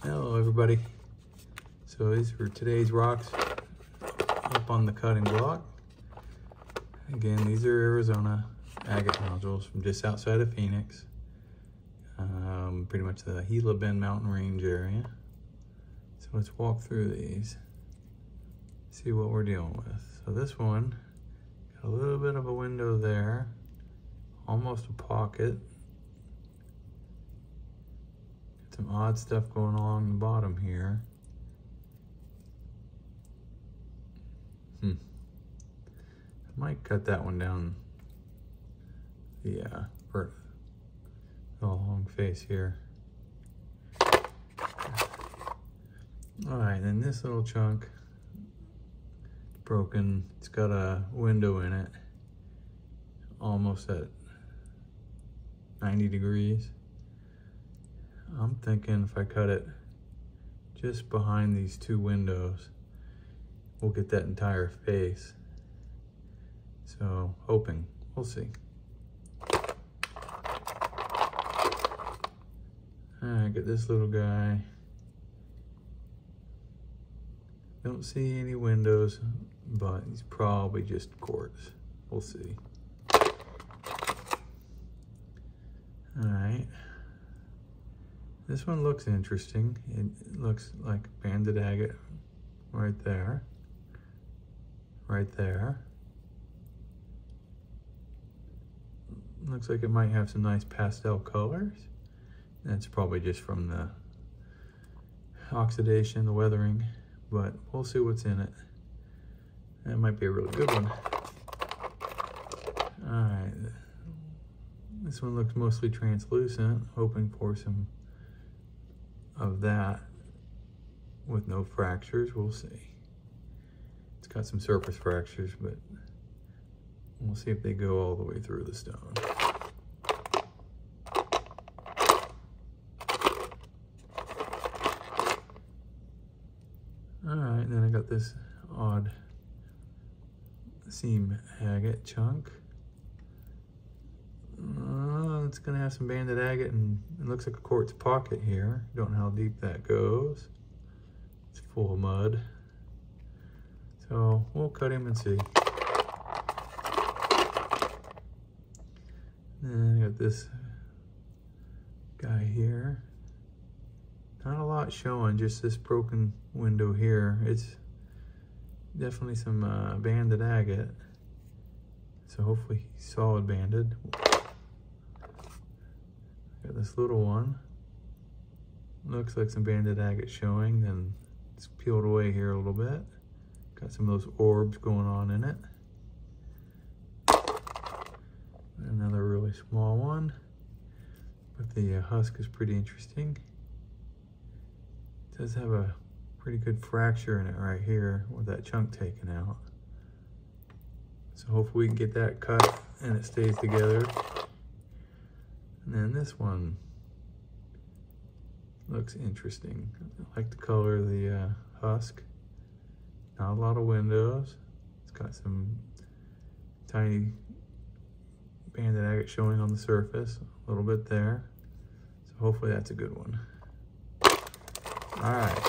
Hello everybody. So these are today's rocks up on the cutting block. Again, these are Arizona agate nodules from just outside of Phoenix. Pretty much the Gila Bend mountain range area. So let's walk through these, see what we're dealing with. So this one, got a little bit of a window there, almost a pocket. Some odd stuff going along the bottom here. I might cut that one down the long face here. All right, then this little chunk broken. It's got a window in it, almost at 90 degrees. I'm thinking if I cut it just behind these two windows, we'll get that entire face. So, hoping. We'll see. Alright, get this little guy. Don't see any windows, but he's probably just quartz. We'll see. Alright. This one looks interesting. It looks like banded agate right there. Right there. Looks like it might have some nice pastel colors. That's probably just from the oxidation, the weathering, but we'll see what's in it. That might be a really good one. All right. This one looks mostly translucent, hoping for some of that with no fractures. We'll see. It's got some surface fractures, but we'll see if they go all the way through the stone. All right, then I got this odd seam agate chunk. It's gonna have some banded agate, and it looks like a quartz pocket here. Don't know how deep that goes. It's full of mud. So we'll cut him and see. Then I got this guy here. Not a lot showing, just this broken window here. It's definitely some banded agate. So hopefully he's solid banded. Got this little one. Looks like some banded agate showing, then it's peeled away here a little bit. Got some of those orbs going on in it. Another really small one, but the husk is pretty interesting. It does have a pretty good fracture in it right here with that chunk taken out. So hopefully we can get that cut and it stays together. And then this one looks interesting. I like the color of the husk. Not a lot of windows. It's got some tiny banded agate showing on the surface, a little bit there. So hopefully that's a good one. All right.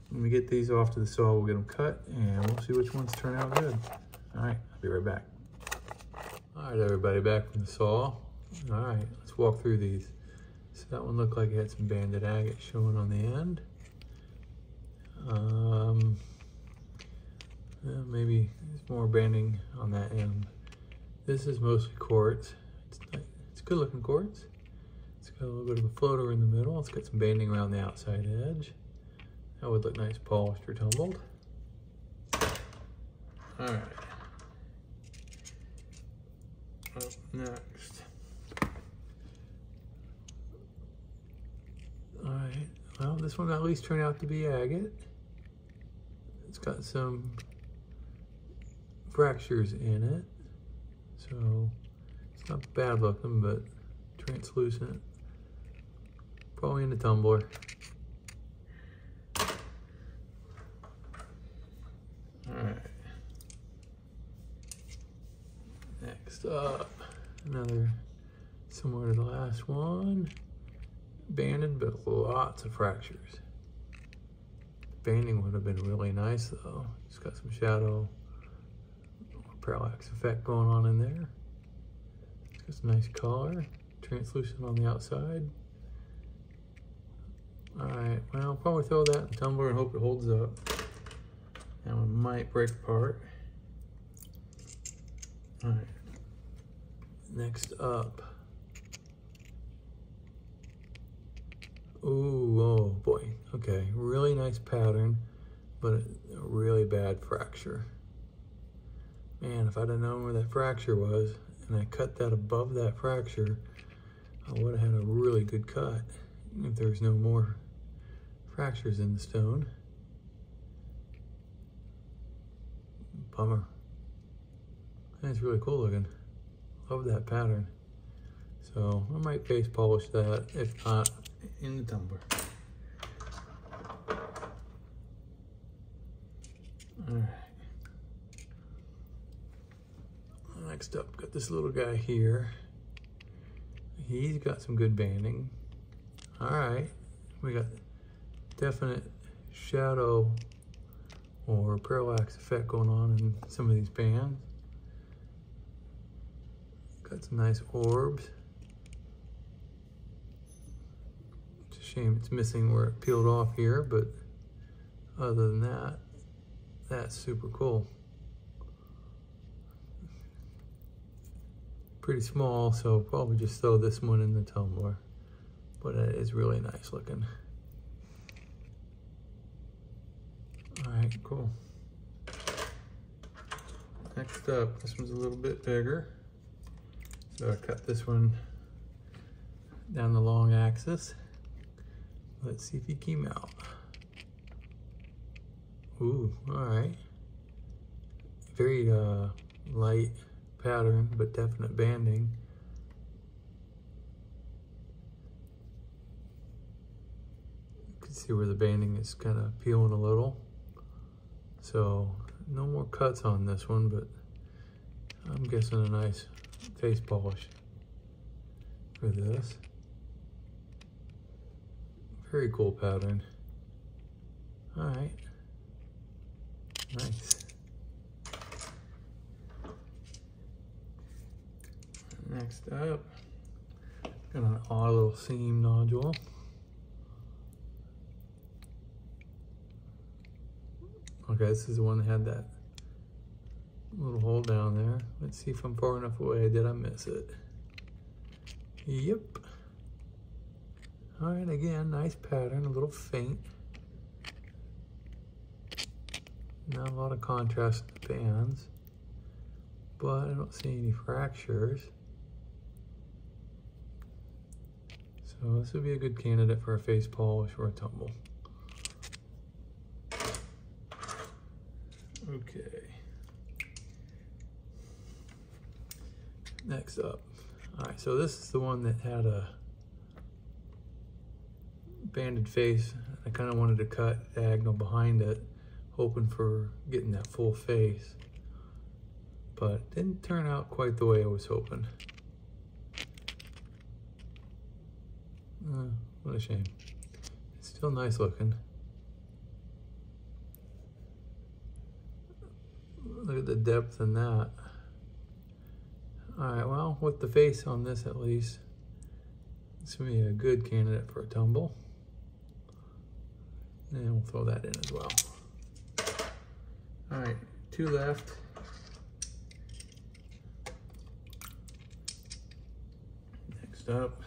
When we get these off to the saw, we'll get them cut and we'll see which ones turn out good. All right, I'll be right back. All right, everybody, back from the saw. All right, let's walk through these. So that one looked like it had some banded agate showing on the end. Maybe there's more banding on that end. This is mostly quartz. It's good looking quartz. It's got a little bit of a floater in the middle. It's got some banding around the outside edge. That would look nice polished or tumbled. All right. Up next. All right, well, this one at least turned out to be agate. It's got some fractures in it, so it's not bad looking, but translucent. Probably in the tumbler. All right. Next up, another similar to the last one. banded, but lots of fractures. Banding would have been really nice though. It's got some shadow, parallax effect going on in there. It's got some nice color, translucent on the outside. All right, well, I'll probably throw that in the tumbler and hope it holds up. That one might break apart. All right, next up. Ooh, oh boy, okay, really nice pattern, but a really bad fracture. Man, if I'd have known where that fracture was, and I cut that above that fracture, I would have had a really good cut if there's no more fractures in the stone. Bummer. That's really cool looking. Love that pattern. So I might face polish that, if not in the tumbler. All right. Next up, got this little guy here. He's got some good banding. All right, we got definite shadow or parallax effect going on in some of these bands. Got some nice orbs. It's a shame it's missing where it peeled off here, but other than that, that's super cool. Pretty small, so probably just throw this one in the tumbler, but it is really nice looking. All right, cool. Next up, this one's a little bit bigger. So I cut this one down the long axis. Let's see if he came out. Ooh, all right. Very light pattern, but definite banding. You can see where the banding is kind of peeling a little. So no more cuts on this one, but I'm guessing a nice face polish for this. Very cool pattern. All right, nice. Next up, got an odd little seam nodule. Okay, this is the one that had that little hole down there. Let's see if I'm far enough away. Did I miss it? Yep. All right, again, nice pattern, a little faint. Not a lot of contrast in the bands, but I don't see any fractures. So this would be a good candidate for a face polish or a tumble. Okay. Next up. All right, so this is the one that had a banded face. I kind of wanted to cut diagonal behind it, hoping for getting that full face, but it didn't turn out quite the way I was hoping. What a shame. It's still nice looking. Look at the depth in that. All right, well, with the face on this at least, it's gonna be a good candidate for a tumble. And we'll throw that in as well. All right, 2 left. Next up,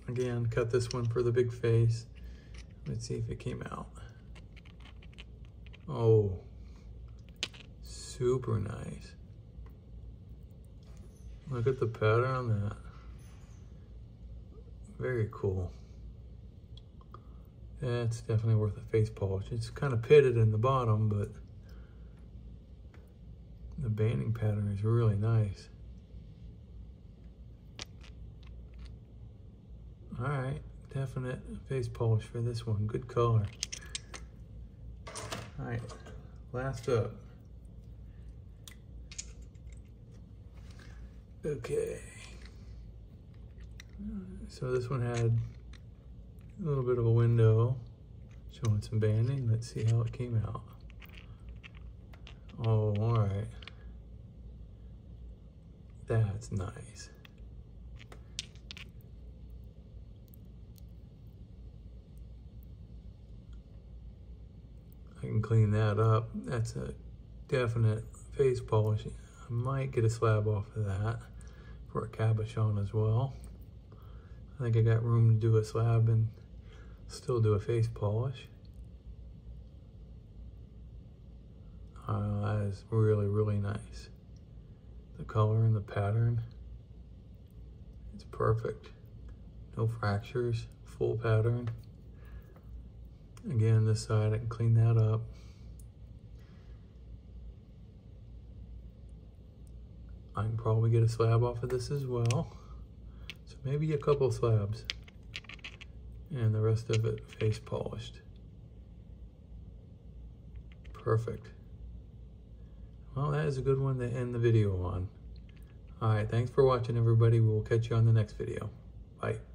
again, cut this one for the big face. Let's see if it came out. Oh, super nice. Look at the pattern on that. Very cool. That's definitely worth a face polish. It's kind of pitted in the bottom, but the banding pattern is really nice. All right, definite face polish for this one. Good color. All right, last up. Okay. So this one had a little bit of a window showing some banding. Let's see how it came out. Oh, all right. That's nice. I can clean that up. That's a definite face polish. I might get a slab off of that for a cabochon as well. I think I got room to do a slab and still do a face polish. That is really, really nice. The color and the pattern, it's perfect. No fractures, full pattern. Again, this side, I can clean that up. I can probably get a slab off of this as well. So maybe a couple slabs. And the rest of it face polished. Perfect. Well, that is a good one to end the video on. All right, thanks for watching, everybody. We'll catch you on the next video. Bye.